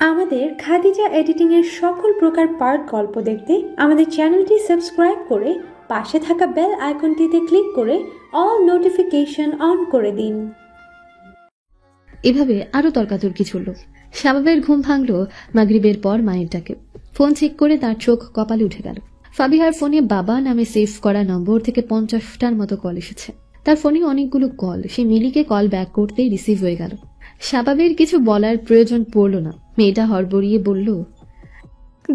আমাদের খাদিজা এডিটিং এর সকল প্রকার পার্ট গল্প দেখতে আমাদের চ্যানেলটি সাবস্ক্রাইব করে পাশে থাকা বেল আইকনটিতে ক্লিক করে অল নোটিফিকেশন অন করে দিন। এভাবে আরো তর্কাতর্কি চলল। শাবাবের ঘুম ভাঙল মাগরিবের পর মায়ের ডাকে। ফোন চেক করে তার চোখ কপালে উঠে গেল। ফাবিহার ফোনে বাবা নামে সেভ করা নম্বর থেকে 50টার মতো কল এসেছে। তার ফোনে অনেকগুলো কল। সে মিলিকে কল ব্যাক করতেই রিসিভ হয়ে গেল। শাবাবের কিছু বলার প্রয়োজন পড়ল না। মেয়েটা হড়বড়িয়ে বলল,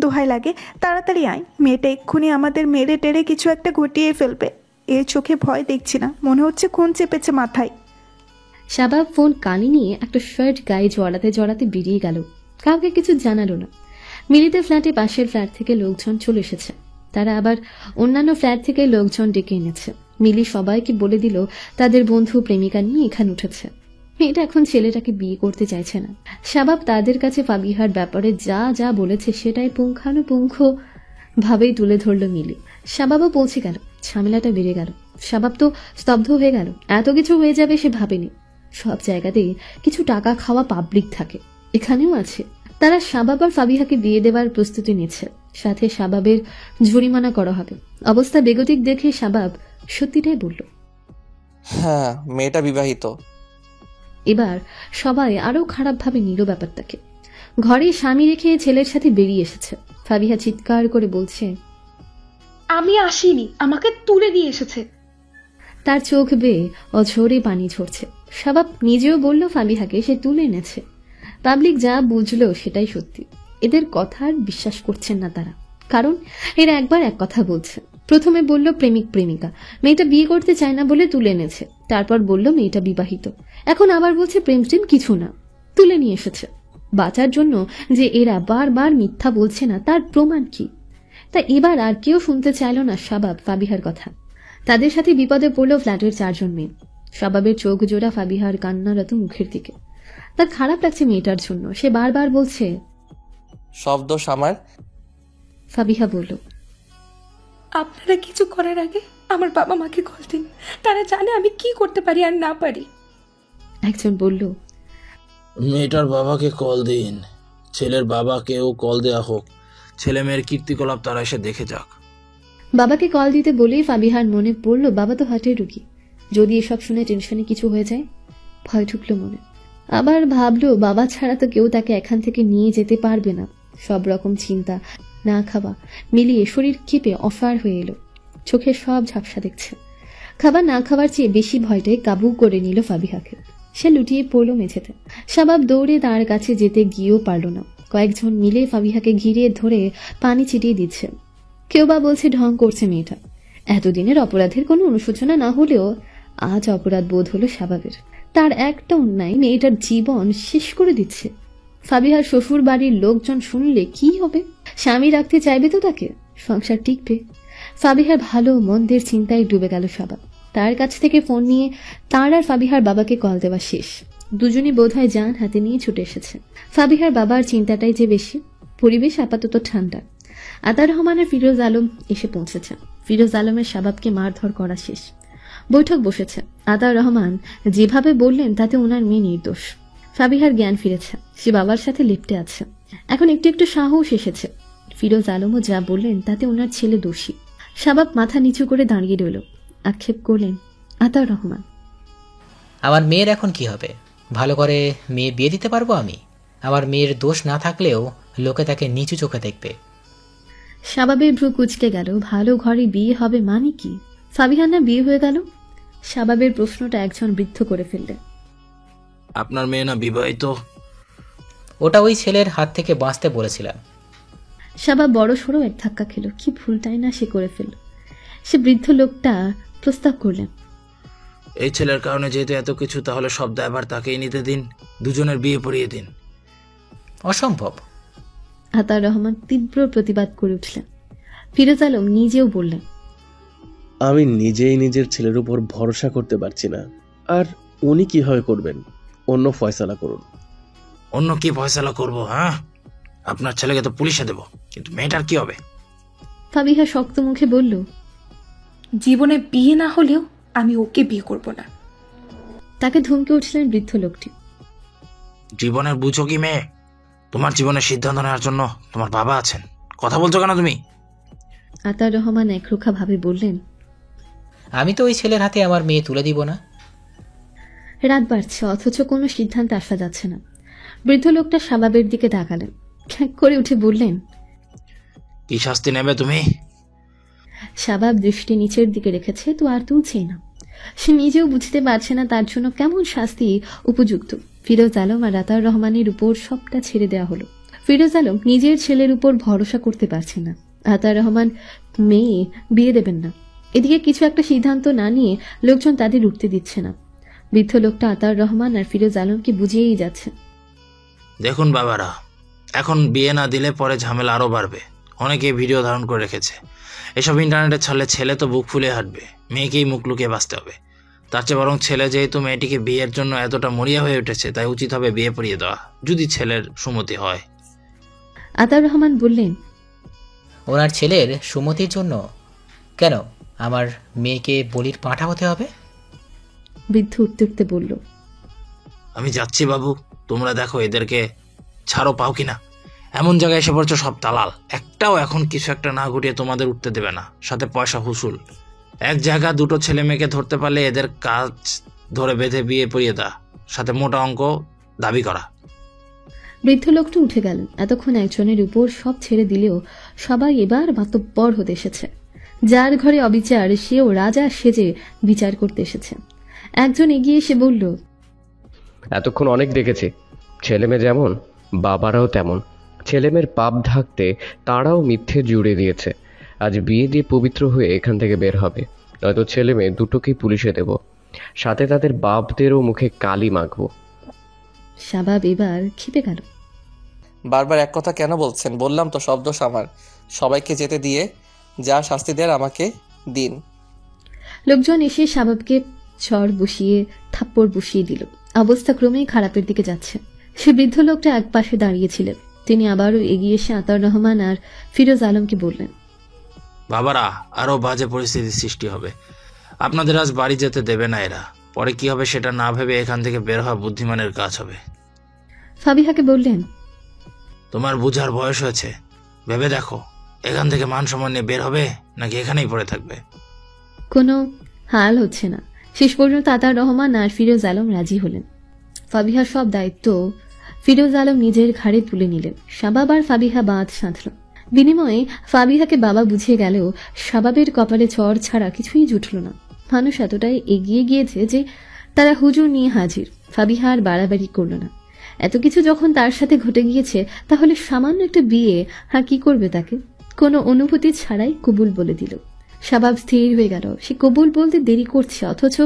দোহাই লাগে, তাড়াতাড়ি আয়। মেয়েটা এক্ষুনি আমাদের মেরে টেরে কিছু একটা ঘটিয়ে ফেলবে। এর চোখে ভয় দেখছি না, মনে হচ্ছে খুন চেপেছে মাথায়। শাবাব ফোন কানে নিয়ে একটা শার্ট গায়ে জড়াতে জড়াতে বেরিয়ে গেল। কাউকে কিছু জানালো না। মিলিতে ফ্ল্যাটে পাশের ফ্ল্যাট থেকে লোকজন চলে এসেছে। তারা আবার অন্যান্য ফ্ল্যাট থেকে লোকজন ডেকে এনেছে। মিলি সবাইকে বলে দিল তাদের বন্ধু প্রেমিকা নিয়ে এখানে উঠেছে। মেয়েটা এখন ছেলেটাকে বিয়ে করতে চাইছে না। শাবাব তাদের কাছে ফাবিহার ব্যাপারে যা যা বলেছে সেটাই পুঙ্খানুপুঙ্খ ভাবেই তুলে ধরল মিলি। শাবাবও পৌঁছে গেল। ঝামেলাটা বেড়ে গেল। শাবাব তো স্তব্ধ হয়ে গেল। এত কিছু হয়ে যাবে সে ভাবেনি। সব জায়গাতেই কিছু টাকা খাওয়া পাবলিক থাকে, এখানেও আছে। তারা শাবাব আর ফাবিহাকে বিয়ে দেওয়ার প্রস্তুতি নিচ্ছে। সাথে শাবাবের জরিমানা করা হবে। অবস্থা বেগতিক দেখে শাবাব সত্যিটাই বলল, হ্যাঁ, মেয়েটা বিবাহিত। এবার সবাই আরো খারাপভাবে নিল ব্যাপারটাকে। ঘরে স্বামী রেখে ছেলের সাথে বেরিয়ে এসেছে। ফাবিহা চিৎকার করে বলছে, আমি আসিনি, আমাকে তুলে নিয়ে এসেছে। তার চোখ বেয়ে অঝরে পানি ঝরছে। শাবাব নিজেও বলল ফাবিহাকে সে তুলে এনেছে। পাবলিক যা বুঝলো সেটাই সত্যি। এদের কথা আর বিশ্বাস করছেন না তারা, কারণ এরা একবার এক কথা বলছে। প্রথমে বলল প্রেমিক প্রেমিকা, মেয়েটা বিয়ে করতে চায় না বলে তুলে এনেছে। তারপর বলল মেয়েটা বিবাহিত। এখন আবার বলছে প্রেম টেম কিছু না, তুলে নিয়ে এসেছে। বাঁচার জন্য যে এরা বারবার মিথ্যা বলছে না তার প্রমাণ কি? তা এবার আর কেউ শুনতে চাইল না শাবাব ফাবিহার কথা। তাদের সাথে বিপদে পড়ল ফ্ল্যাটের 4 জন মেয়ে। শাবাবের চোখ জোড়া ফাবিহার কান্নারত মুখের দিকে। তার খারাপ লাগছে মেয়েটার জন্য। সে বারবার বলছে, সব দোষ আমার। ফাবিহা বলল, আপনারা কিছু করার আগে আমার বাবা মাকে কল দিন, তারা জানে আমি কি করতে পারি আর না পারি। একজন বলল, মেয়েটার বাবাকে কল দিন, ছেলের বাবাকেও কল দেয়া হোক। ছেলে মেয়ের কীর্তিকলাপ তারা এসে দেখে যাক। বাবাকে কল দিতে বলেই ফাবিহার মনে পড়ল বাবা তো হার্টের রোগী। যদি এসব শুনে টেনশনে কিছু হয়ে যায়। ভয় ঢুকলো মনে। আবার ভাবলো বাবা ছাড়া তো কেউ তাকে এখান থেকে নিয়ে যেতে পারবে না। সব রকম চিন্তা না খাওয়া মিলিয়ে শরীর কেঁপে অফার হয়ে এলো। চোখে সব ঝাপসা দেখছে। খাবার না খাওয়ার চেয়ে বেশি ভয়টাই কাবু করে নিল ফাবিহাকে। সে লুটিয়ে পড়ল মেঝেতে। শাবাব দৌড়ে তার কাছে যেতে গিয়েও পারল না। কয়েকজন মিলে ফাবিহাকে ঘিরে ধরে পানি ছিটিয়ে দিচ্ছে। কেউ বা বলছে ঢং করছে মেয়েটা। এতদিনের অপরাধের কোনো অনুশোচনা না হলেও আজ অপরাধ বোধ হলো শাবাবের। তার একটা অন্যায় মেয়েটার জীবন শেষ করে দিচ্ছে। ফাবিহার শ্বশুর বাড়ির লোকজন শুনলে কি হবে? স্বামী রাখতে চাইবে তো তাকে? সংসার টিকবে? ফাবিহার ভালো মন্দের চিন্তায় ডুবে গেল শাবাব। তার কাছ থেকে ফোন নিয়ে তার আর ফাবিহার বাবাকে কল দেওয়া শেষ। দুজনই বোধহয় জান হাতে নিয়ে ছুটে এসেছে। ফাবিহার বাবার চিন্তাটাই যে বেশি। পরিবেশ আপাতত ঠান্ডা। আতার রহমান আর ফিরোজ আলম এসে পৌঁছেছে। ফিরোজ আলমের শাবাবকে মারধর করা শেষ। বৈঠক বসেছে। আতার রহমান যেভাবে বললেন তাতে ওনার মেয়ে নির্দোষ। ফাবিহার জ্ঞান ফিরেছে। সে বাবার সাথে লিপ্টে আছে। এখন একটু একটু সাহস এসেছে। ফিরোজ আলমও যা বললেন তাতে ওনার ছেলে দোষী। শাবাব মাথা নিচু করে দাঁড়িয়ে রইল। আক্ষেপ করলেন আতার রহমান, আমার মেয়ের এখন কি হবে? ভালো করে মেয়ে বিয়ে দিতে পারবো আমি? আমার মেয়ের দোষ না থাকলেও লোকে তাকে নিচু চোখে দেখবে। শাবাবের ভ্রু কুচকে গেল। ভালো ঘরে বিয়ে হবে মানে কি? ফাবিহার না বিয়ে হয়ে গেল? শাবাবের প্রশ্নটা একজন বৃদ্ধ করে ফেললেন। আপনার মেয়ে না বিবাহিত? ওটা ওই ছেলের হাত থেকে বাঁচতে বলেছিলাম। শাবাব বড় সড়ো এক ধাক্কা খেল। কি ভুলটাই না সে করে ফেলল। সে বৃদ্ধ লোকটা প্রস্তাব করলেন, এই ছেলের কারণে যেহেতু এত কিছু, তাহলে সব দায়ভার তাকেই নিতে দিন। দুজনের বিয়ে পড়িয়ে দিন। অসম্ভব। আতার রহমান তীব্র প্রতিবাদ করে উঠলেন। ফিরোজ আলম নিজেও বললেন, আমি নিজেই নিজের ছেলের উপর ভরসা করতে পারছি না। আর উনি কিভাবে করবেন? অন্য ফয়সালা করুন। অন্য কি ফয়সালা করবো? হ্যাঁ, আপনার ছেলেকে তো পুলিশে দেব, কিন্তু মেয়েটার কি হবে? ফাবিহা শক্ত মুখে বলল, জীবনে বিয়ে না হলেও আমি ওকে বিয়ে করব না। তাকে ধমকে উঠলেন বৃদ্ধ লোকটি। জীবনের বুঝো কি মেয়ে? তোমার জীবনের সিদ্ধান্ত নেওয়ার জন্য তোমার বাবা আছেন, কথা বলছো কেন তুমি? আতার রহমান একরোখা ভাবে বললেন, আমি তো ওই ছেলের হাতে আমার মেয়ে তুলে দিব না। রাত বাড়ছে অথচ কোনো সিদ্ধান্তে আসা যাচ্ছে না। বৃদ্ধ লোকটা শাবাবের দিকে তাকালেন, খ্যাঁক করে উঠে বললেন, কি শাস্তি নেবে তুমি? শাবাব দৃষ্টি নিচের দিকে রেখেছে তো আর তুলছেই না। সে নিজেও বুঝতে পারছে না তার জন্য কেমন শাস্তি উপযুক্ত। ফিরোজ আলম আর আতার রহমানের উপর সবটা ছেড়ে দেওয়া হলো। ফিরোজ আলম নিজের ছেলের উপর ভরসা করতে পারছে না। আতার রহমান মেয়ে বিয়ে দেবেন না, এদিকে কিছু একটা সিদ্ধান্ত না নিয়ে লোকজন তাদের উঠতে দিচ্ছে না। বৃদ্ধ লোকটা আতার রহমান আর ফিরোজ আলমকে বুঝিয়েই যাচ্ছে। দেখুন বাবারা, এখন বিয়ে না দিলে পরে ঝামেলা আরো বাড়বে। অনেকে ভিডিও ধারণ করে রেখেছে, এসব ইন্টারনেটে ছাড়লে ছেলে তো বুক ফুলে হাঁটবে, মেয়েকেই মুখ লুকিয়ে বাঁচতে হবে। তার চেয়ে বরং ছেলে যেহেতু মেয়েটিকে বিয়ের জন্য এতটা মরিয়া হয়ে উঠেছে, তাই উচিত হবে বিয়ে পড়িয়ে দেওয়া, যদি ছেলের সুমতি হয়। আতার রহমান বললেন, ওনার ছেলের সুমতির জন্য কেন আমার মেয়েকে বলির পাঁঠা হতে হবে? বৃদ্ধ উঠতে উঠতে বলল, আমি যাচ্ছি বাবু, তোমরা দেখো এদেরকে ছাড়ো পাও কিনা। এমন জায়গায় এসে পড়ছো সব দালাল, একটাও এখন কিছু একটা না ঘটিয়ে তোমাদের উঠতে দেবে না, সাথে পয়সা হুসুল। এক জায়গা দুটো ছেলে মেয়েকে ধরতে পারলে এদের কাজ ধরে বেঁধে বিয়ে পড়িয়ে দেওয়া, সাথে মোটা অঙ্ক দাবি করা। বৃদ্ধ লোকটা উঠে গেলেন। এতক্ষণ একজনের উপর সব ছেড়ে দিলেও সবাই এবার মাতব্বর হতে এসেছে। যার ঘরে অবিচার সেও রাজা সেজে বিচার করতে এসেছে। একজন এগিয়ে এসে বলল, এতক্ষণ অনেক দেখেছি, ছেলেমেয়ে যেমন বাবারাও তেমন। ছেলেমেয়ের পাপ ঢাকতে তারাও মিথ্যে জুড়ে দিয়েছে। আজ বিয়ে দিয়ে পবিত্র হয়ে এখান থেকে বের হবে, নয়তো ছেলেমেয়ে দুটোকেই পুলিশে দেব, সাথে তাদের বাপদেরও মুখে কালি মাখবো। শাবাব এবার ক্ষেপে গেল। বারবার এক কথা কেন বলছেন? বললাম তো সব দোষ আমার। সবাইকে যেতে দিয়ে যা শাস্তি দেয়ার আমাকে দিন। লোকজন এসে শাবাবকে চড় বসিয়ে থাপ্পড় বসিয়ে দিল। অবস্থা ক্রমেই খারাপের দিকে যাচ্ছে। সে বৃদ্ধ লোকটা এক পাশে দাঁড়িয়েছিলেন। তিনি আবারও এগিয়ে এসে আতার রহমান আর ফিরোজ আলমকে বললেন, বাবারা, আরো বাজে পরিস্থিতির সৃষ্টি হবে, আপনাদের আজ বাড়ি যেতে দেবে না এরা। পরে কি হবে সেটা না ভেবে এখান থেকে বের হওয়া বুদ্ধিমানের কাজ হবে। ফাবিহাকে বললেন, তোমার বুঝার বয়স হয়েছে, ভেবে দেখো এখান থেকে মান সম্মান নিয়ে বের হবে নাকি এখানেই পড়ে থাকবে। কোনো হাল হচ্ছে না। শেষ পর্যন্ত আতার রহমান আর ফিরোজ আলম রাজি হলেন। ফাবিহার সব দায়িত্ব ফিরোজ আলম নিজের ঘাড়ে তুলে নিলেন। শাবাব আর ফাবিহা বাঁধ সাধল। বিনিময়ে ফাবিহাকে বাবা বুঝিয়ে গেলেও শাবাবের কপালে চড় ছাড়া কিছুই জুটল না। মানুষ এতটাই এগিয়ে গিয়েছে যে তারা হুজুর নিয়ে হাজির। ফাবিহা আর বাড়াবাড়ি করল না। এত কিছু যখন তার সাথে ঘটে গিয়েছে, তাহলে সামান্য একটা বিয়ে আর কি করবে তাকে? কোনো অনুভূতি ছাড়াই কবুল বলে দিল। শাবাব স্থির হয়ে গেল। সে কবুল বলতে দেরি করছে, অথচ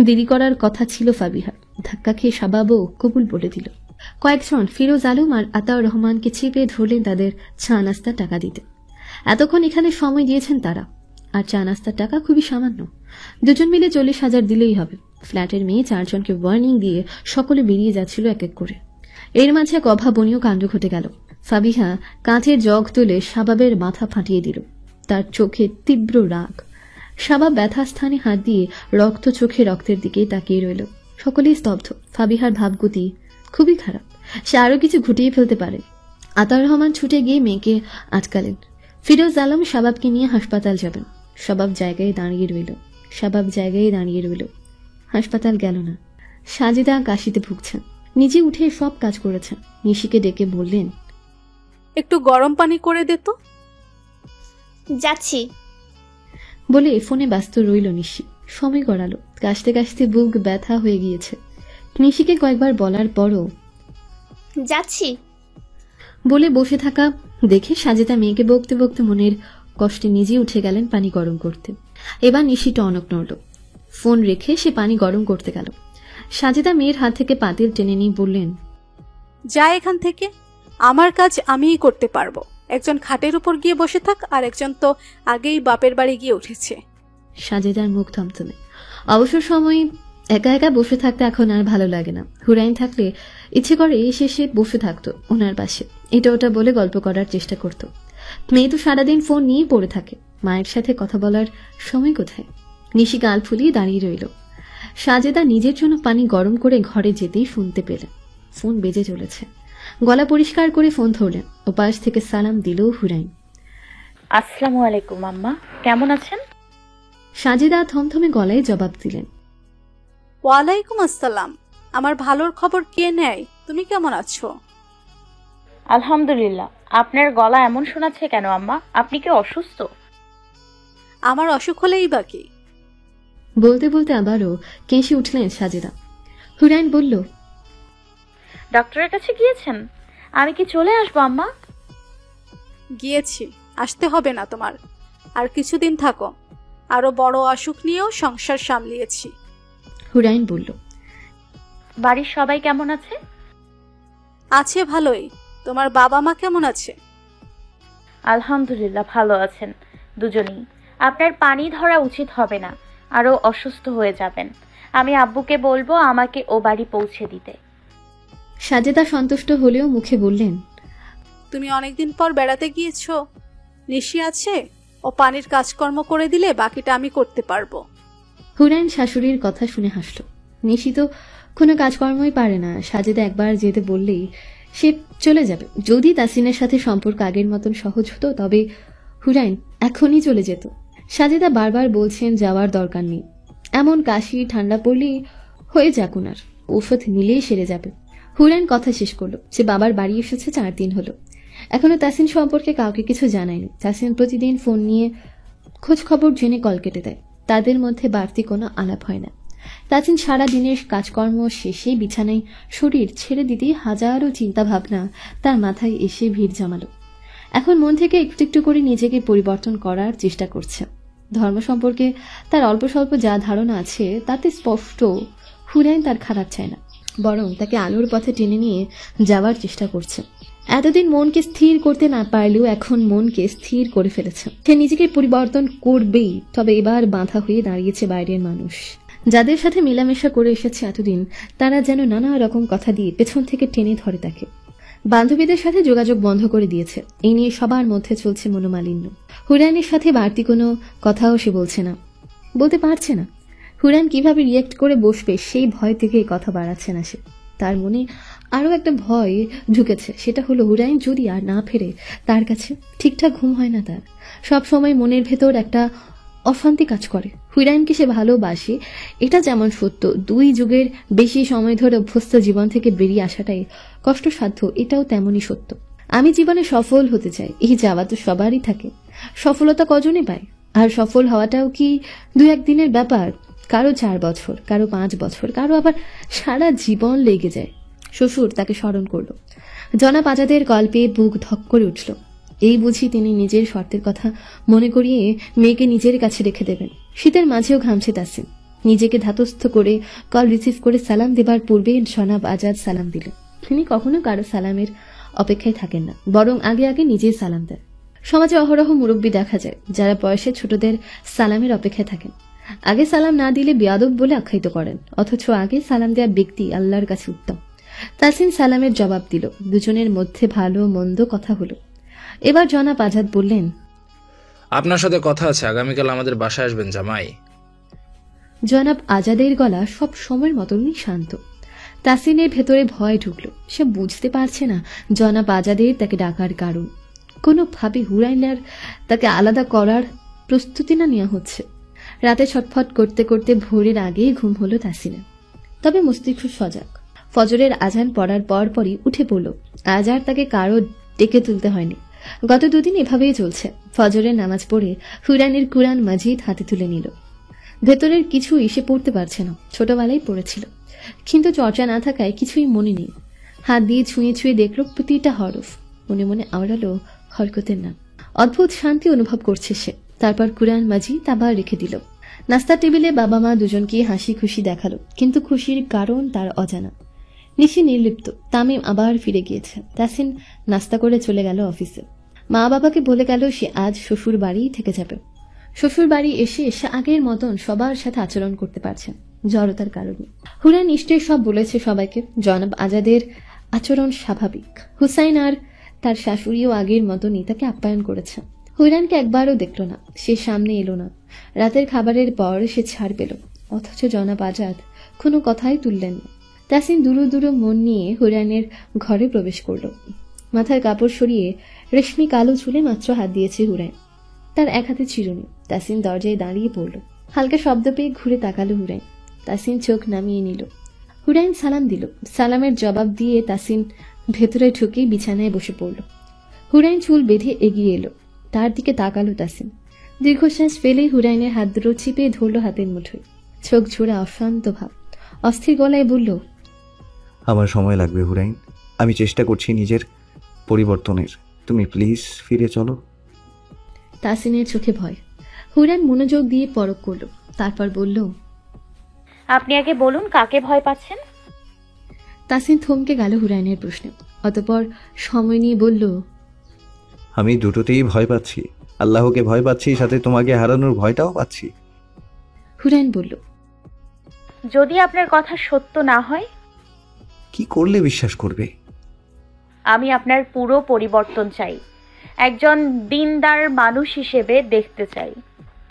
দেরি করার কথা ছিল ফাবিহার। ধাক্কা খেয়ে শাবাবও কবুল বলে দিল। কয়েকজন ফিরোজ আলম আর আতাউর রহমানকে চেপে ধরলেন তাদের চা নাস্তার টাকা দিতে। এতক্ষণ এখানে সময় দিয়েছেন তারা, আর চা নাস্তার টাকা খুবই সামান্য। দুজন মিলে 40,000 দিলেই হবে। ফ্ল্যাটের মেয়ে 4 জনকে ওয়ার্নিং দিয়ে সকলে বেরিয়ে যাচ্ছিল এক এক করে। এর মাঝে এক অভাবনীয় কাণ্ড ঘটে গেল। ফাবিহা কাঁচের জগ তুলে শাবাবের মাথা ফাটিয়ে দিল। তার চোখে তীব্র রাগ। শাবাব ব্যথা স্থানে হাত দিয়ে রক্ত চোখে রক্তের দিকে তাকিয়ে রইল। সকলেই স্তব্ধ। ফাবিহার ভাবগতি খুবই খারাপ। সে আরো কিছু ঘটিয়ে ফেলতে পারে। আতাউর রহমান ছুটে গিয়ে মেয়েকে আটকালেন। ফিরোজ আলম শাবাবকে নিয়ে হাসপাতাল যাবেন। শাবাব জায়গায় দাঁড়িয়ে রইল। হাসপাতাল গেল না। সাজিদা কাশিতে ভুগছেন। নিজে উঠে সব কাজ করেছেন। নিশিকে ডেকে বললেন, একটু গরম পানি করে দে তো। যাচ্ছি বলে ফোনে ব্যস্ত রইল নিশি। সময় গড়ালো। কাশতে কাশতে বুক ব্যথা হয়ে গিয়েছে। নিশিকে কয়েকবার বলার পরও যাচ্ছি বলে বসে থাকা দেখে সাজিদা মেয়েকে বকতে বকতে মনের কষ্টে নিজে উঠে গেলেন পানি গরম করতে। এবার নিশি টনক নড়ল। ফোন রেখে সে পানি গরম করতে গেল। সাজিদা মেয়ের হাত থেকে পাতিল টেনে নিয়ে বললেন, যা এখান থেকে, আমার কাজ আমিই করতে পারবো। একজন খাটের উপর গিয়ে বসে থাক, আর একজন তো আগেই বাপের বাড়ি গিয়ে উঠেছে। সাজিদার মুখ থমথমে। অবসর সময় একা একা বসে থাকতে এখন আর ভালো লাগে না। হুরাইন থাকলে ইচ্ছে করে এসে সে বসে থাকতো ওনার পাশে, এটা ওটা বলে গল্প করার চেষ্টা করত। মেয়ে তো সারাদিন ফোন নিয়ে পড়ে থাকে, মায়ের সাথে কথা বলার সময় কোথায়? নিশি গাল ফুলিয়ে দাঁড়িয়ে রইল। সাজেদা নিজের জন্য পানি গরম করে ঘরে যেতেই শুনতে পেলেন ফোন বেজে চলেছে। গলা পরিষ্কার করে ফোন ধরলেন। ওপাশ থেকে সালাম দিল হুরাইন। আসসালামু আলাইকুম আম্মা, কেমন আছেন? সাজেদা থমথমে গলায় জবাব দিলেন, ওয়ালাইকুম আসসালাম। আমার ভালোর খবর কে নেয়? তুমি কেমন আছো? আলহামদুলিল্লাহ। আপনার গলা এমন শোনাচ্ছে কেন আম্মা? আপনি কি অসুস্থ? আমার অসুখ হলেই বাকি। বলতে বলতে আবারও কেঁসে উঠলেন সাজেদা। হুরাইন বলল, ডক্টরের কাছে গিয়েছেন? আমি কি চলে আসবো আম্মা? গিয়েছি, আসতে হবে না তোমার। আর কিছুদিন থাকো। আরো বড় অসুখ নিয়েও সংসার সামলিয়েছি। হুরাইন বলল, বাড়ির সবাই কেমন আছে? আছে ভালোই। তোমার বাবা মা কেমন আছে? আলহামদুলিল্লাহ, ভালো আছেন দুজনেই। আপনার পানি ধরা উচিত হবে না, আরো অসুস্থ হয়ে যাবেন। আমি আব্বুকে বলবো আমাকে ও বাড়ি পৌঁছে দিতে। সাজেদা সন্তুষ্ট হলেও মুখে বললেন, তুমি অনেকদিন পর বেড়াতে গিয়েছো। নিশি আছে, ও পানির কাজকর্ম করে দিলে বাকিটা আমি করতে পারবো। হুরাইন শাশুড়ির কথা শুনে হাসল। নিশি তো কোনো কাজকর্মই পারে না। সাজেদা একবার যেতে বললেই সে চলে যাবে। যদি তাসিনের সাথে সম্পর্ক আগের মতন সহজ হতো তবে হুরাইন এখনই চলে যেত। সাজেদা বারবার বলছেন যাওয়ার দরকার নেই, এমন কাশি ঠান্ডা পড়লেই হয়ে যাক ওনার, ঔষধ নিলেই সেরে যাবে। হুরাইন কথা শেষ করলো। সে বাবার বাড়ি এসেছে 4 দিন হলো। এখনো তাসিন সম্পর্কে কাউকে কিছু জানায়নি। তাসিন প্রতিদিন ফোন নিয়ে খোঁজ খবর জেনে কল কেটে দেয়। তাদের মধ্যে বাড়তি কোনো আলাপ হয় না। তাসিন সারা দিনের কাজকর্ম শেষে বিছানায় শরীর ছেড়ে দিতেই হাজারো চিন্তা ভাবনা তার মাথায় এসে ভিড় জমালো। এখন মন থেকে একটু একটু করে নিজেকে পরিবর্তন করার চেষ্টা করছে। ধর্ম সম্পর্কে তার অল্প স্বল্প যা ধারণা আছে তাতে স্পষ্ট হুরাইন তার খারাপ চায় না, বরং তাকে আলোর পথে টেনে নিয়ে যাওয়ার চেষ্টা করছে। এতদিন মনকে স্থির করতে না পারলেও এখন মনকে স্থির করে ফেলেছে। সে নিজেকে পরিবর্তন করবেই, তবে এবার বাঁধা হয়ে দাঁড়িয়েছে বাইরের মানুষ। যাদের সাথে মেলামেশা করে এসেছে এতদিন, তারা যেন নানা রকম কথা দিয়ে পেছন থেকে টেনে ধরে তাকে। বান্ধবীদের সাথে যোগাযোগ বন্ধ করে দিয়েছে। এই নিয়ে সবার মধ্যে চলছে মনোমালিন্য। হুরাইনের সাথে বাড়তি কোনো কথাও সে বলছে না, বলতে পারছে না। হুরাইন কিভাবে রিয়েক্ট করে বসবে সেই ভয় থেকে কথা বাড়াচ্ছে না সে। তার মনে আরও একটা ভয় ঢুকেছে, সেটা হলো হুরাইন যদি আর না ফেরে তার কাছে। ঠিকঠাক ঘুম হয় না তার, সব সময় মনের ভেতর একটা অশান্তি কাজ করে। হুরাইনকে সে ভালোবাসে, এটা যেমন সত্য, 2 যুগের বেশি সময় ধরে অভ্যস্ত জীবন থেকে বেরিয়ে আসাটাই কষ্টসাধ্য, এটাও তেমনই সত্য। আমি জীবনে সফল হতে চাই, এই যাওয়া তো সবারই থাকে। সফলতা কজনে পায়? আর সফল হওয়াটাও কি 2-1 দিনের ব্যাপার? কারো 4 বছর, কারো 5 বছর, কারো আবার সারা জীবন লেগে যায়। শ্বশুর তাকে স্মরণ করল। জনাব আজাদের কল পেয়ে বুক ধক করে উঠল। এই বুঝি তিনি নিজের শর্তের কথা মনে করিয়ে মেয়েকে নিজের কাছে রেখে দেবেন। শীতের মাঝেও ঘামছে তাসিন। নিজেকে ধাতস্থ করে কল রিসিভ করে সালাম দেবার পূর্বে জনাব আজাদ সালাম দিলেন। তিনি কখনো কারো সালামের অপেক্ষায় থাকেন না, বরং আগে আগে নিজেই সালাম দেন। সমাজে অহরহ মুরব্বী দেখা যায় যারা বয়সে ছোটদের সালামের অপেক্ষায় থাকেন। আগে সালাম না দিলে বেয়াদব বলে আখ্যায়িত করেন, অথচ আগে সালাম দেওয়া ব্যক্তি আল্লাহর কাছে উত্তম। তাসিন সালামের জবাব দিল। দুজনের মধ্যে ভালো মন্দ কথা হলো। এবার জনাব আজাদ বললেন, আপনার সাথে কথা আছে, আগামীকাল আমাদের বাসায় আসবেন জামাই। জনাব আজাদের গলা সব সময়ের মতনই শান্ত। তাসিনের ভেতরে ভয় ঢুকলো। সে বুঝতে পারছে না জনাব আজাদের তাকে ডাকার কারণ। কোনোভাবে হুরাইনার তাকে আলাদা করার প্রস্তুতি না নেওয়া হচ্ছে। রাতে ছটফট করতে করতে ভোরের আগেই ঘুম হলো তাসিনের। তবে মস্তিষ্ক সজাগ। ফজরের আজান পড়ার পরপরই উঠে পড়ল। আজ আর তাকে কারো ডেকে তুলতে হয়নি। গত 2 দিন এভাবেই চলছে। ফজরের নামাজ পড়ে হুরাইনের কুরআন মাজিদ হাতে তুলে নিল। ভেতরের কিছুই সে পড়তে পারছে না, ছোটবেলায় পড়েছিল, কিন্তু চর্চা না থাকায় কিছুই মনে নেই। হাত দিয়ে ছুঁয়ে ছুঁয়ে দেখল প্রতিটা হরফ। মনে মনে আওড়ালো হরকতের নাম। অদ্ভুত শান্তি অনুভব করছে সে। তারপর কুরআন মাজিদ আবার রেখে দিল। নাস্তা টেবিলে বাবা মা দুজনকে হাসি খুশি দেখালো, কিন্তু খুশির কারণ তার অজানা। নিশি নির্লিপ্ত। তামিম আবার ফিরে গিয়েছে। তাসিন নাস্তা করে চলে গেল অফিসে। মা বাবাকে বলে গেল সে আজ শ্বশুর বাড়িই থেকে যাবে। শ্বশুর বাড়ি এসে এসে আগের মতন সবার সাথে আচরণ করতে পারছে, জড়তার কারণে। হুরাইন নিশ্চয়ই সব বলেছে সবাইকে। জনাব আজাদের আচরণ স্বাভাবিক। হুসাইন আর তার শাশুড়িও আগের মতনই তাকে আপ্যায়ন করেছে। হুরাইনকে একবারও দেখল না, সে সামনে এলো না। রাতের খাবারের পর সে ছাড় পেল। অথচ জনাব আজাদ কোনো কথাই তুললেন না। তাসিন দুরু দুরু মন নিয়ে হুরায়নের ঘরে প্রবেশ করল। মাথার কাপড় সরিয়ে রেশমি কালো চুলে মাত্র হাত দিয়েছে হুরায়ন। তার এক হাতে চিরুনি। তাসিন দরজায় দাঁড়িয়ে পড়ল। হালকা শব্দ পেয়ে ঘুরে তাকালো হুরায়ন। তাসিন চোখ নামিয়ে নিল। হুরায়ন সালাম দিল। সালামের জবাব দিয়ে তাসিন ভেতরে ঢুকে বিছানায় বসে পড়ল। হুরায়ন চুল বেঁধে এগিয়ে এলো। তার দিকে তাকালো তাসিন। দীর্ঘশ্বাস ফেলেই হুরায়নের হাত দুটো চিপে ধরল হাতের মুঠোয়। চোখ ঝোড়া অশান্ত ভাব। অস্থির গলায় বলল, আমার সময় লাগবে হুরাইন, আমি চেষ্টা করছি নিজের পরিবর্তনের, তুমি প্লিজ ফিরে চলো। তাসিনের চোখে ভয়। হুরায়ন মনোযোগ দিয়ে পরখ করল। তারপর বলল, আপনি আগে বলুন কাকে ভয় পাচ্ছেন? তাসিন থমকে গেল হুরায়নের প্রশ্নে। অতঃপর সময় নিয়ে বলল, আমি দুটোতেই ভয় পাচ্ছি, আল্লাহকে ভয় পাচ্ছি, সাথে তোমাকে হারানোর ভয়টাও পাচ্ছি। হুরায়ন বলল, যদি আপনার কথা সত্য না হয়? কি করলে বিশ্বাস করবে? আমি আপনার পুরো পরিবর্তন চাই, একজন দিনদার মানুষ হিসেবে দেখতে চাই।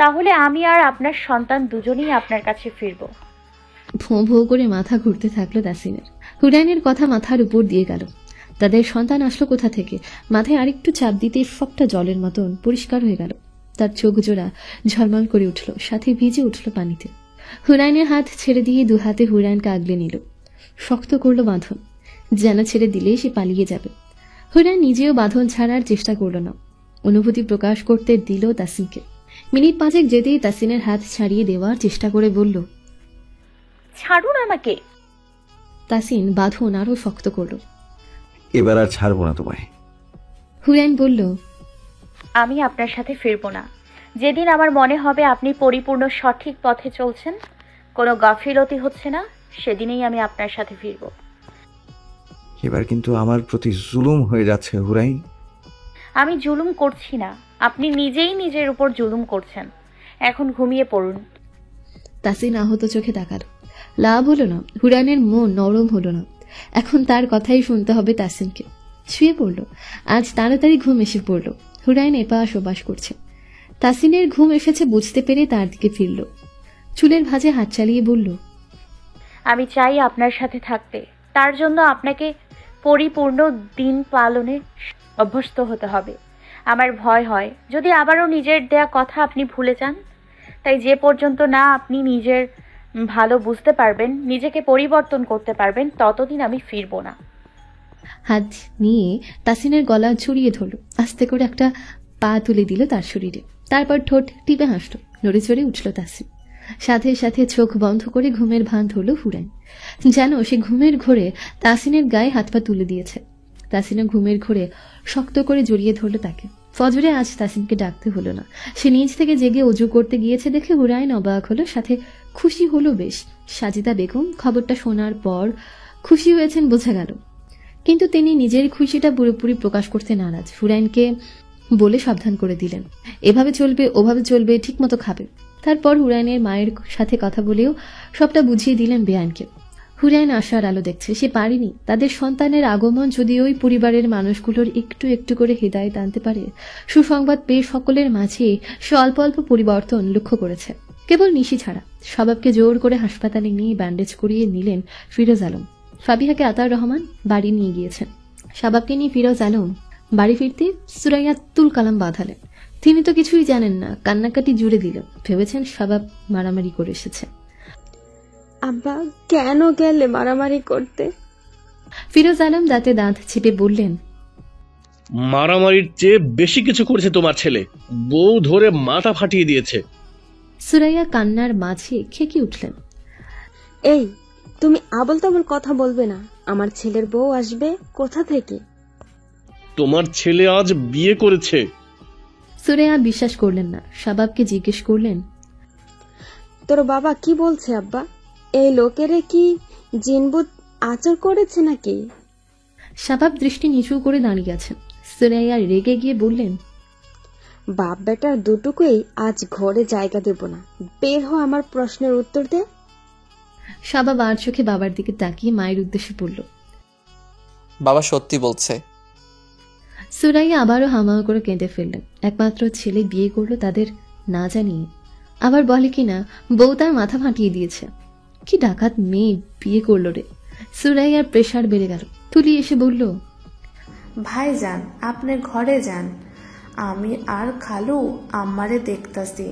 তাহলে আমি আর আপনার সন্তান দুজনেই আপনার কাছে ফিরব। ভোঁ ভোঁ করে মাথা ঘুরতে থাকলো তাসিনের। হুরায়নের কথা মাথার উপর দিয়ে গেল। তাদের সন্তান আসলো কোথা থেকে? মাথায় আরেকটু চাপ দিতে সবটা জলের মতন পরিষ্কার হয়ে গেল। তার চোখ জোড়া ঝলমল করে উঠল, সাথে ভিজে উঠল পানিতে। হুরায়নের হাত ছেড়ে দিয়ে দু হাতে হুরায়নকে আগলে নিল। শক্ত করলো বাঁধন, যেন ছেড়ে দিলে সে পালিয়ে যাবে। হুরায়ন নিজেও বাঁধন ছাড়ার চেষ্টা করল না, অনুভূতি প্রকাশ করতে দিল তাসিনকে। মিনিট 5 যেতেই তাসিনের হাত ছাড়িয়ে দেওয়ার চেষ্টা করে বলল, ছাড়ুন আমাকে। তাসিন বাঁধন আরো শক্ত করল। এবার আর ছাড়বো না তোমায়। হুরায়ন বলল, আমি আপনার সাথে ফিরব না। যেদিন আমার মনে হবে আপনি পরিপূর্ণ সঠিক পথে চলছেন, কোনো গাফিলতি হচ্ছে না, সেদিনেই আমি আপনার সাথে ফিরব। এবার কিন্তু আমার প্রতি জুলুম হয়ে যাচ্ছে হুরাইন। আমি জুলুম করছি না, আপনি নিজেই নিজের উপর জুলুম করছেন। এখন ঘুমিয়ে পড়ুন। তাসিন আহত চোখে তাকালো। লাভ হলো না, হুরায়নের মন নরম হলো না। এখন তার কথাই শুনতে হবে তাসিনকে। শুয়ে পড়ল। আজ তাড়াতাড়ি ঘুম এসে পড়ল। হুরায়ন এপাশ ওপাশ করছে। তাসিনের ঘুম এসেছে বুঝতে পেরে তার দিকে ফিরল। চুলের ভাঁজে হাত চালিয়ে বলল, আমি চাই আপনার সাথে থাকতে। তার জন্য আপনাকে পরিপূর্ণ দিন পালনে অভ্যস্ত হতে হবে। আমার ভয় হয় যদি আবারও নিজের দেয়া কথা আপনি ভুলে যান। তাই যে পর্যন্ত না আপনি নিজের ভালো বুঝতে পারবেন, নিজেকে পরিবর্তন করতে পারবেন, ততদিন আমি ফিরব না। হাত নিয়ে তাসিনের গলা ছড়িয়ে ধরল। আস্তে করে একটা পা তুলে দিল তার শরীরে। তারপর ঠোঁট টিপে হাসল। নড়ে চড়ে উঠল তাসিন। সাথে সাথে চোখ বন্ধ করে ঘুমের ভান ধরল হুরায়ন। যেন সে ঘুমের ঘোরে তাসিনের গায়ে হাত পা তুলে দিয়েছে। তাসিনের ঘুমের ঘোরে শক্ত করে জড়িয়ে ধরল তাকে। ফজরে আজ তাসিনকে ডাকতে হলো না। সে নিজ থেকে জেগে অজু করতে গিয়েছে দেখে হুরায়ন অবাক হলো, সাথে খুশি হলো বেশ। সাজিদা বেগম খবরটা শোনার পর খুশি হয়েছেন বোঝা গেল, কিন্তু তিনি নিজের খুশিটা পুরোপুরি প্রকাশ করতে নারাজ। হুরায়নকে বলে সাবধান করে দিলেন, এভাবে চলবে, ওভাবে চলবে, ঠিক মতো খাবে। তারপর হুরায়নের মায়ের সাথে কথা বলেও সবটা বুঝিয়ে দিলেন বেয়ানকে। হুরায়ন আশার আলো দেখছে। সে পারেনি। তাদের সন্তানের আগমন যদি ওই পরিবারের মানুষগুলোর একটু একটু করে হৃদায়ত আনতে পারে, সুসংবাদ পেয়ে সকলের মাঝে সে অল্প অল্প পরিবর্তন লক্ষ্য করেছে। কেবল নিশি ছাড়া। সবাবকে জোর করে হাসপাতালে নিয়ে ব্যান্ডেজ করিয়ে নিলেন ফিরোজ আলম। ফাবিহাকে আতার রহমান বাড়ি নিয়ে গিয়েছেন। শাবাবকে নিয়ে ফিরোজ আলম বাড়ি ফিরতে সুরাইয়া তুল কালাম বাঁধালেন। তিনি তো কিছুই জানেন না, কান্নাকাটি জুড়ে দিল। ভেবেছেন শাবাব মারামারি করে এসেছে। আব্বা কেন গেলে মারামারি করতে? ফিরোজ আলম দাঁতে দাঁত চেপে বললেন, মারামারির চেয়ে বেশি কিছু করেছে তোমার ছেলে, বউ ধরে মাথা ফাটিয়ে দিয়েছে। সুরাইয়া কান্নার মাঝে খেকে উঠলেন। এই তুমি আবল তাবল কথা বলবে না। আমার ছেলের বউ আসবে কোথা থেকে? তোমার ছেলে আজ বিয়ে করেছে। সুরাইয়া বিশ্বাস করলেন না। শাবাবকে জিজ্ঞেস করলেন, তোর বাবা কি বলছে আব্বা? এই লোকেরে কি জিনবুত আচর করেছে নাকি? শাবাব দৃষ্টি নিচু করে দাঁড়িয়ে আছেন। সুরাইয়া রেগে গিয়ে বললেন, বাপ বেটার দুটুকুই আজ ঘরে জায়গা দেব না। বের হ, আমার প্রশ্নের উত্তর দে। শাবাব আর চোখে বাবার দিকে তাকিয়ে মায়ের উদ্দেশ্যে বলল, বাবা সত্যি বলছে। সুরাইয়া আবারও হামাও করে কেঁদে ফেললেন। একমাত্র ছেলে বিয়ে করলো তাদের না জানিয়ে। আবার বলে কিনা বউ তার মাথা ফাটিয়ে দিয়েছে। কি ডাকাত মেয়ে বিয়ে করলো রে। সুরাইয়ার প্রেশার বেড়ে গেল। তুলি এসে বলল, ভাইজান আপনি ঘরে যান, আমি আর খালু আম্মারে দেখতাছি।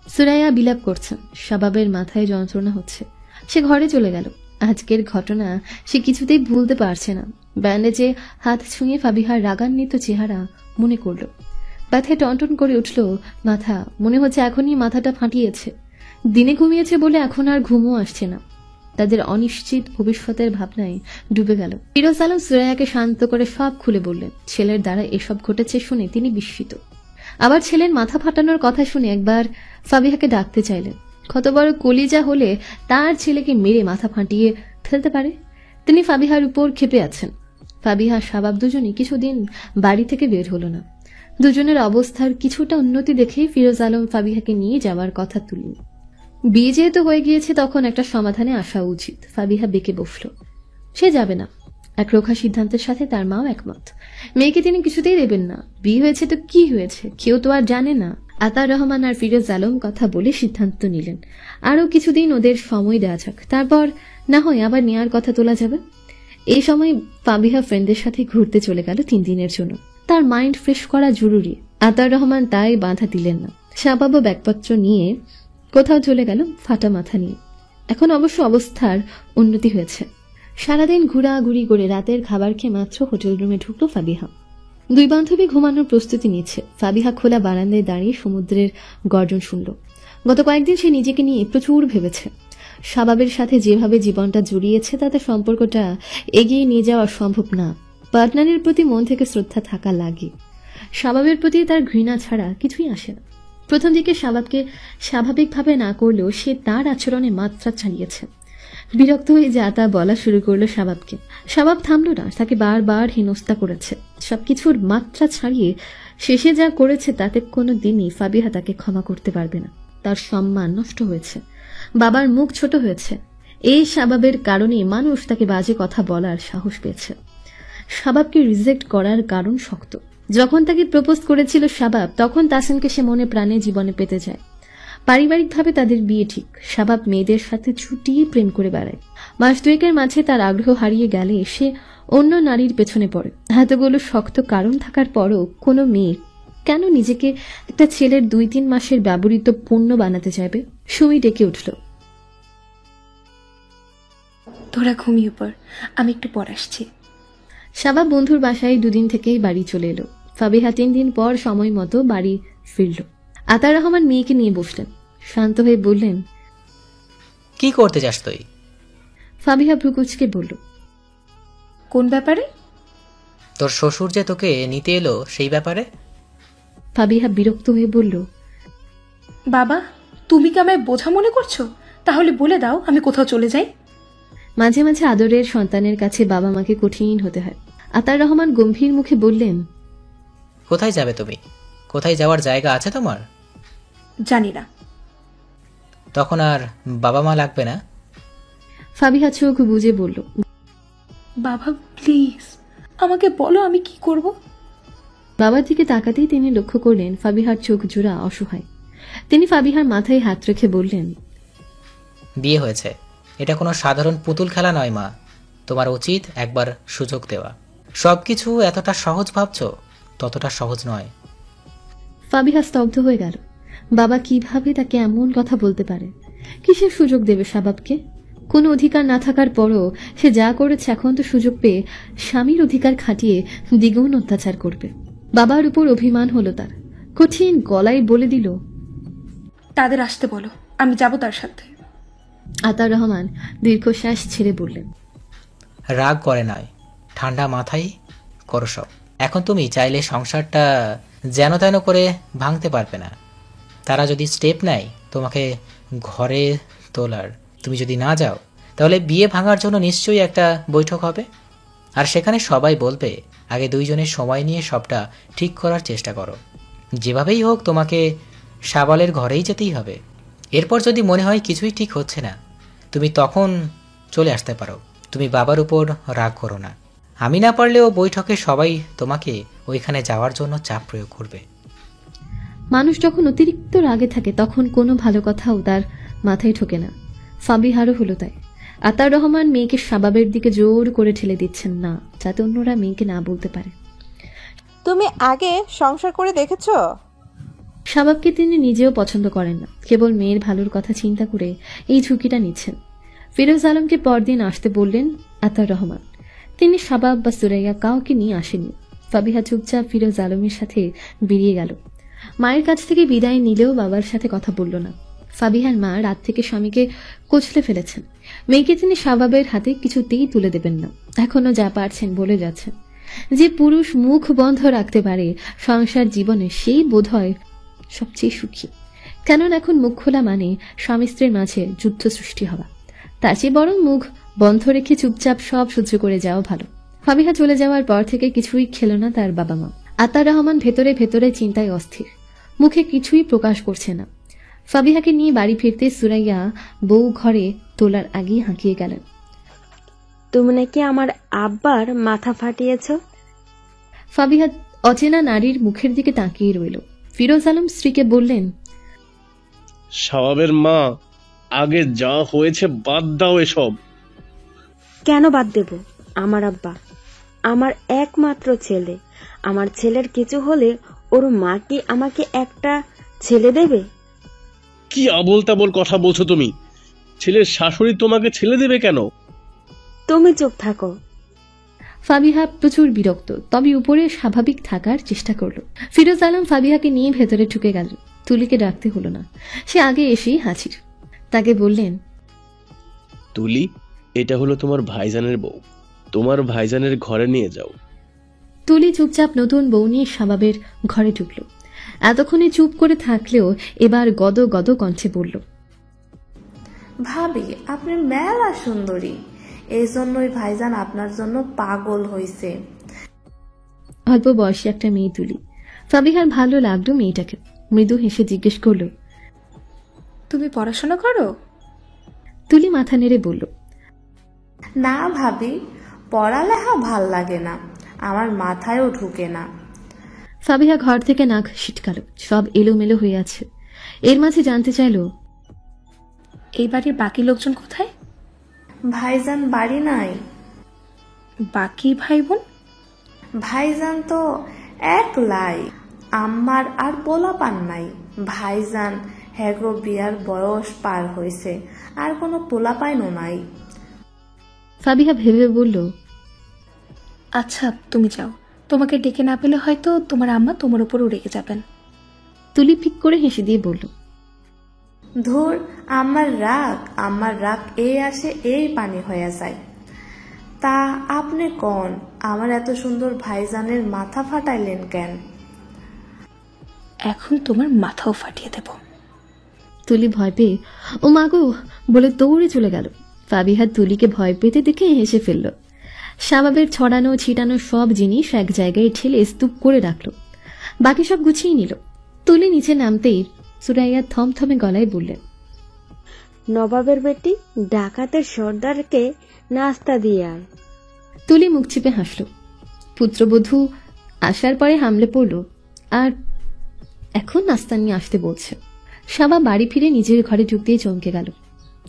সুরাইয়া বিলাপ করছে, শাবাবের মাথায় যন্ত্রণা হচ্ছে। সে ঘরে চলে গেল। আজকের ঘটনা সে কিছুতেই ভুলতে পারছে না। ব্যান্ডেজে হাত ছুঁয়ে ফাবিহার রাগান্বিত চেহারা মনে করল। ব্যথায় টনটন করে উঠল মাথা। মনে হচ্ছে এখনই মাথাটা ফাটিয়েছে। দিনে ঘুমিয়েছে বলে এখন আর ঘুমও আসছে না। তাদের অনিশ্চিত ভবিষ্যতের ভাবনায় ডুবে গেল। ফিরোজ আলম সুরাইয়াকে শান্ত করে সব খুলে বললেন। ছেলের দ্বারা এসব ঘটেছে শুনে তিনি বিস্মিত। আবার ছেলের মাথা ফাটানোর কথা শুনে একবার ফাবিহাকে ডাকতে চাইলেন। কত বড় কলিজা হলে তার ছেলেকে মেরে মাথা ফাটিয়ে ফেলতে পারে। তিনি ফাবিহার উপর ক্ষেপে আছেন। ফাবিহা শাবাব দুজনই কিছুদিন বাড়ি থেকে বের হলো না। দুজনের অবস্থার কিছুটা উন্নতি দেখে ফিরোজ আলম ফাবিহাকে নিয়ে যাওয়ার কথা তুললেন। বিয়ে যেহেতু হয়ে গিয়েছে তখন একটা সমাধানে আসা উচিত। ফাবিহা বেঁকে বসল। সে যাবে না। এক রোখা সিদ্ধান্তের সাথে তার মাও একমত। মেয়েকে তিনি কিছুতেই দেবেন না। বিয়ে হয়েছে তো কি হয়েছে, কেউ তো আর জানে না। আতার রহমান আর ফিরোজ আলম কথা বলে সিদ্ধান্ত নিলেন আরো কিছুদিন ওদের সময় দেওয়া যাক, তারপর না হয় আবার নেওয়ার কথা তোলা যাবে। এই সময় ফাবিহা ফ্রেন্ডদের সাথে ঘুরতে চলে গেল 3 দিনের জন্য। তার মাইন্ড ফ্রেশ করা জরুরি। আতার রহমান তাই বাধা দিলেন না। শাবাবও ব্যাগপত্র নিয়ে কোথাও চলে গেল ফাটা মাথা নিয়ে। এখন অবশ্য অবস্থার উন্নতি হয়েছে। সারাদিন ঘোরাঘুরি করে রাতের খাবার খেয়ে মাত্র হোটেল রুমে ঢুকলো ফাবিহা। 2 বান্ধবী ঘুমানোর প্রস্তুতি নিচ্ছে। ফাবিহা খোলা বারান্দায় দাঁড়িয়ে সমুদ্রের গর্জন শুনল। গত কয়েকদিন সে নিজেকে নিয়ে প্রচুর ভেবেছে। শাবাবের সাথে যেভাবে জীবনটা জড়িয়েছে তাতে সম্পর্কটা এগিয়ে নিয়ে যাওয়া সম্ভব না। পার্টনারের প্রতি মন থেকে শ্রদ্ধা থাকা লাগে। শাবাবের প্রতি তার ঘৃণা ছাড়া কিছুই আসে না। প্রথম দিকে শাবাবকে স্বাভাবিকভাবে না করলেও সে তার আচরণে মাত্রা ছাড়িয়েছে। বিরক্ত হয়ে যা তা বলা শুরু করলো শাবাবকে। শাবাব থামল না, তাকে বারবার হেনস্থা করেছে। সবকিছুর মাত্রা ছাড়িয়ে শেষে যা করেছে তাতে কোনো দিনই ফাবিহা তাকে ক্ষমা করতে পারবে না। তার সম্মান নষ্ট হয়েছে, বাবার মুখ ছোট হয়েছে। এই শাবাবের কারণে মানুষ তাকে বাজে কথা বলার সাহস পেয়েছে। শাবাবকে রিজেক্ট করার কারণ শক্ত। যখন তাকে প্রপোজ করেছিল শাবাব, তখন তাসিমকে সে মনে প্রাণে জীবনে পেতে যায়। পারিবারিকভাবে তাদের বিয়ে ঠিক। শাবাব মেয়েদের সাথে ছুটিয়ে প্রেম করে বেড়ায়। মাস 2 মাঝে তার আগ্রহ হারিয়ে গেলে সে অন্য নারীর পেছনে পড়ে। এতগুলো শক্ত কারণ থাকার পরও কোনো মেয়ে কেন নিজেকে একটা ছেলের 2-3 মাসের ব্যবহৃত পণ্য বানাতে চাইবে? সুমি ডেকে উঠল। তোরা ঘুমিয়ে পড়, আমি একটু পর আসছি। শাবাব বন্ধুর বাসায় 2 দিন থেকেই বাড়ি চলে এলো। ফাবিহা 3 দিন পর সময় মতো বাড়ি ফিরল। আতার রহমান মেয়েকে নিয়ে বসলেন। শান্ত হয়ে বললেন, কি করতে চাস তুই? ফাবিহা ভ্রুকুচকে বলল, কোন ব্যাপারে? তোর শ্বশুর যে তোকে নিতে এলো সেই ব্যাপারে। ফাবিহা বিরক্ত হয়ে বলল, বাবা তুমি কি আমায় বোঝা মনে করছো? তাহলে বলে দাও আমি কোথাও চলে যাই। মাঝে মাঝে আদরের সন্তানের কাছে বাবা মাকে কঠিন হতে হয়। আতার রহমান গম্ভীর মুখে বললেন, কোথায় যাবে তুমি? কোথায় যাওয়ার জায়গা আছে তোমার? জানি না। তখন আর বাবা মা লাগবে না? ফাবিহা চোখ বুজে বলল, বাবা প্লিজ আমাকে বলো আমি কি করব। বাবার দিকে তাকাতেই তিনি লক্ষ্য করলেন ফাবিহার চোখ জোড়া অসহায়। তিনি ফাবিহার মাথায় হাত রেখে বললেন, বিয়ে হয়েছে, এটা কোনো সাধারণ পুতুল খেলা নয় মা। তোমার উচিত একবার সুযোগ দেওয়া। সবকিছু এতটা সহজ ভাবছো, ততটা সহজ নয়। ফাবিহা স্তব্ধ হয়ে গেল। বাবা কিভাবে তাকে এমন কথা বলতে পারে? কিসের সুযোগ দেবে শাবাবকে? কোনো অধিকার না থাকার পরও সে যা করেছে এখন তো সুযোগ পেয়ে স্বামীর অধিকার খাটিয়ে দ্বিগুণ অত্যাচার করবে। বাবার উপর অভিমান হলো তার। কঠিন গলায় বলে দিল, তাদের আসতে বলো, আমি যাব তার সাথে। আতার রহমান দীর্ঘশ্বাস ছেড়ে বললেন, রাগ করে নয়, ঠান্ডা মাথায় করো সব। এখন তুমি চাইলে সংসারটা যেন তেন করে ভাঙতে পারবে না। তারা যদি স্টেপ নেয় তোমাকে ঘরে তোলার, তুমি যদি না যাও তাহলে বিয়ে ভাঙার জন্য নিশ্চয়ই একটা বৈঠক হবে। আর সেখানে সবাই বলবে আগে 2 জনের সময় নিয়ে সবটা ঠিক করার চেষ্টা করো। যেভাবেই হোক তোমাকে শাবালের ঘরেই যেতেই হবে। এরপর যদি মনে হয় কিছুই ঠিক হচ্ছে না, তুমি তখন চলে আসতে পারো। তুমি বাবার উপর রাগ করো না। আমি না পারলেও বৈঠকে সবাই তোমাকে ওইখানে যাওয়ার জন্য চাপ প্রয়োগ করবে। মানুষ যখন অতিরিক্ত রাগে থাকে তখন কোনো ভালো কথাও তার মাথায় ঢোকে না। ফাবিহারও হলো তাই। আতার রহমান মেয়েকে শাবাবের দিকে জোর করে ঠেলে দিচ্ছেন না, যাতে অন্যরা মেয়েকে না বলতে পারে। তুমি আগে সংসার করে দেখেছো? শাবাবকে তিনি নিজেও পছন্দ করেন না, কেবল মেয়ের ভালোর কথা চিন্তা করে এই ঝুঁকিটা নিচ্ছেন। ফিরোজ আলমকে পরদিন আসতে বললেন আতার রহমান। তিনি শাবাব বা সুরাইয়া কাউকে নিয়ে আসেননি। ফাবিহা চুপচাপ ফিরোজ আলমের সাথে বেরিয়ে গেল। মায়ের কাছ থেকে বিদায় নিলেও বাবার সাথে কথা বলল না। ফাবিহার মা রাত থেকে স্বামীকে কোচলে ফেলেছেন। মেয়েকে তিনি শাবাবের হাতে কিছুতেই তুলে দেবেন না। এখনো যা পারছেন বলে যাচ্ছেন। যে পুরুষ মুখ বন্ধ রাখতে পারে সংসার জীবনে, সেই বোধহয় সবচেয়ে সুখী। কেননা এখন মুখ খোলা মানে স্বামী স্ত্রীর মাঝে যুদ্ধ সৃষ্টি হওয়া। তার চেয়ে বরং মুখ বন্ধ রেখে চুপচাপ সব সহ্য করে যাওয়া ভালো। ফাবিহা চলে যাওয়ার পর থেকে কিছুই খেল না তার বাবা মা। আতার রহমান ভেতরে ভেতরে চিন্তায় অস্থির, মুখে কিছুই প্রকাশ করছে না। ফাবিহাকে নিয়ে বাড়ি ফিরতে সুরাইয়া বউ ঘরে তোলার আগেই হাঁকিয়ে গেলেন। তুমি নাকি আমার আব্বার মাথা ফাটিয়েছ? ফাবিহা অচেনা নারীর মুখের দিকে তাকিয়ে রইল। ফিরোজ আলম স্ত্রীকে বললেন, শাবাবের মা, আগে যা হয়েছে বাদ দাও এসব। কেন বাদ দেব? আমার আব্বা আমার একমাত্র ছেলে। আমার ছেলের কিছু হলে ওর মা কি আমাকে একটা ছেলে দেবে? কি আবোল তাবোল কথা বলছো তুমি? ছেলের শাশুড়ি তোমাকে ছেলে দেবে কেন? তুমি চুপ থাকো। ফাবিহা প্রচুর বিরক্ত, তবে উপরে স্বাভাবিক থাকার চেষ্টা করল। ফিরোজ আলম ফাবিহাকে নিয়ে ভেতরে ঢুকে গেল। তুলিকে ডাকতে হলো না, সে আগে এসেই হাজির। তাকে বললেন, তুলি, এটা হলো তোমার ভাইজানের বউ, তোমার ভাইজানের ঘরে নিয়ে যাও। তুলি চুপচাপ নতুন বউ নিয়ে শাবাবের ঘরে ঢুকল। এতক্ষণে চুপ করে থাকলেও এবার গদ গদ কণ্ঠে বলল, ভাবি আপনি মেলা সুন্দরী, এই জন্যই ভাইজান আপনার জন্য পাগল হইছে। অল্প বয়সী একটা মেয়ে তুলি। ফাবিহার ভালো লাগলো মেয়েটাকে। মৃদু হেসে জিজ্ঞেস করল, তুমি পড়াশোনা করো? তুলি মাথা নেড়ে বলল, না ভাবি, পড়ালেখা ভাল লাগে না, আমার মাথায়ও ঢুকে না। ফাবিহা ঘর থেকে নাক ছিটকাল, সব এলোমেলো হয়ে আছে। এর মাঝে জানতে চাইল, এই বাড়ির বাকি লোকজন কোথায়? ভাইজান বাড়ি নাই। বাকি ভাই বোন? ভাইজান তো একলাই, আমার আর পোলাপান নাই। ভাইজান হ্যাগো বিয়ার বয়স পার হয়েছে, আর কোনো পোলাপাইনও নাই। ফাবিহা ভেবে বলল, আচ্ছা তুমি যাও, তোমাকে ডেকে না পেলে হয়তো তোমার আম্মা তোমার উপরও রেগে যাবেন। তুলি ফিক করে হেসে দিয়ে বলল, ধুর, আমার রাগ এই আসে এই পানি হয়ে যায়। তা আপনি কোন আমার এত সুন্দর ভাইজানের মাথা ফাটাইলেন কেন? এখন তোমার মাথাও ফাটিয়ে দেব। তুলি ভয় পেয়ে ও মাগো বলে দৌড়ে চলে গেল। ফাবিহা তুলিকে ভয় পেতে দেখে হেসে ফেলল। শাবাবের ছড়ানো ছিটানো সব জিনিস এক জায়গায় ঠেলে স্তূপ করে রাখল। বাকি সব গুছিয়ে নিল। তুলি নিচে নামতেই সুরাইয়া থমথমে গলায় বললেন, নবাবের বেটি, ডাকাতের সর্দারকে নাস্তা দিয়ে আয়। তুলি মুখ চিপে হাসল। পুত্রবধূ আসার পরে হামলে পড়ল, আর এখন নাস্তা নিয়ে আসতে বলছে। শাবা বাড়ি ফিরে নিজের ঘরে ঢুকতেই চমকে গেল।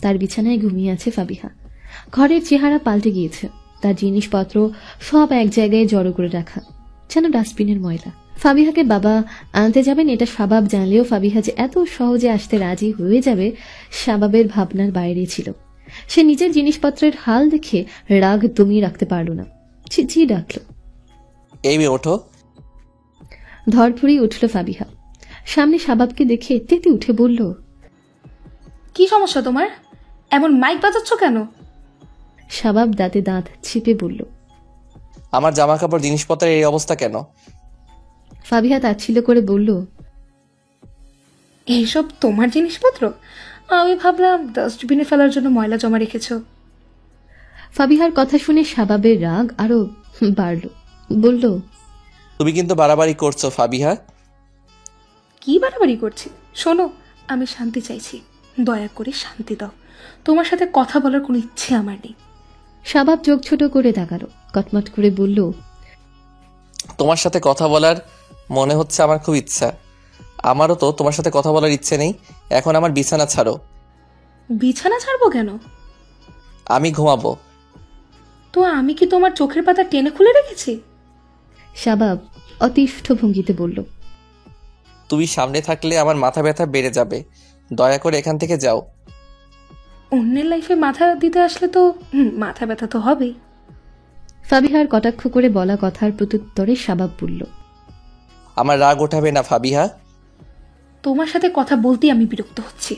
তার বিছানায় ঘুমিয়ে আছে ফাবিহা। ঘরের চেহারা পাল্টে গিয়েছে। তার জিনিসপত্র সব এক জায়গায় জড়ো করে রাখা, যেন ডাস্টবিনের ময়লা। ফাবিহাকে বাবা আনতে যাবেন এটা শাবাব জানলেও ফাবিহা যে এত সহজে আসতে রাজি হয়ে যাবে শাবাবের ভাবনার বাইরে ছিল। সে নিজের জিনিসপত্রের হাল দেখে রাগ দমিয়ে রাখতে পারল না। চিচিয়ে ডাকল, এই মেয়ে ওঠো। ধরফুরি উঠল ফাবিহা। সামনে শাবাবকে দেখে তেতে উঠে বলল, কি সমস্যা তোমার? এমন মাইক বাজাচ্ছ কেন? শাবাব দাঁতে দাঁত চিপে বলল, আমার জামা কাপড় জিনিসপত্রের এই অবস্থা কেন? ফাবিহা তাচ্ছিল্য করে বলল, এইসব তোমার জিনিসপত্র? আমি ভাবলাম ডাস্টবিনে ফেলার জন্য ময়লা জমা রেখেছ। ফাবিহার কথা শুনে শাবাবের রাগ আরো বাড়ল। বলল, তুমি কিন্তু বাড়াবাড়ি করছো ফাবিহা। কি বাড়াবাড়ি করছি? শোনো, আমি শান্তি চাইছি, দয়া করে শান্তি দাও। তোমার সাথে কথা বলার কোনো ইচ্ছে আমার নেই। শাবাব চোখ ছোট করে তাকালো, কটমট করে বলল, তোমার সাথে কথা বলার মনে হচ্ছে আমার খুব ইচ্ছা। আমারও তো তোমার সাথে কথা বলার ইচ্ছে নেই। এখন আমার বিছানা ছাড়ো। বিছানা ছাড়বো কেন? আমি ঘুমাবো। তো আমি কি তোমার চোখের পাতা টেনে খুলে রেখেছি? শাবাব অতিষ্ঠ ভঙ্গিতে বলল, তুমি সামনে থাকলে আমার মাথা ব্যথা বেড়ে যাবে। দয়া করে এখান থেকে যাও। অন্যের লাইফে মাথা দিতে আসলে তো মাথা ব্যথা তো হবেই। ফাবিহার কটাক্ষ করে বলা কথার প্রত্যুত্তরে শাবাব বলল, আমার রাগ ওঠাবে না ফাবিহা। তোমার সাথে কথা বলতেই আমি বিরক্ত হচ্ছি।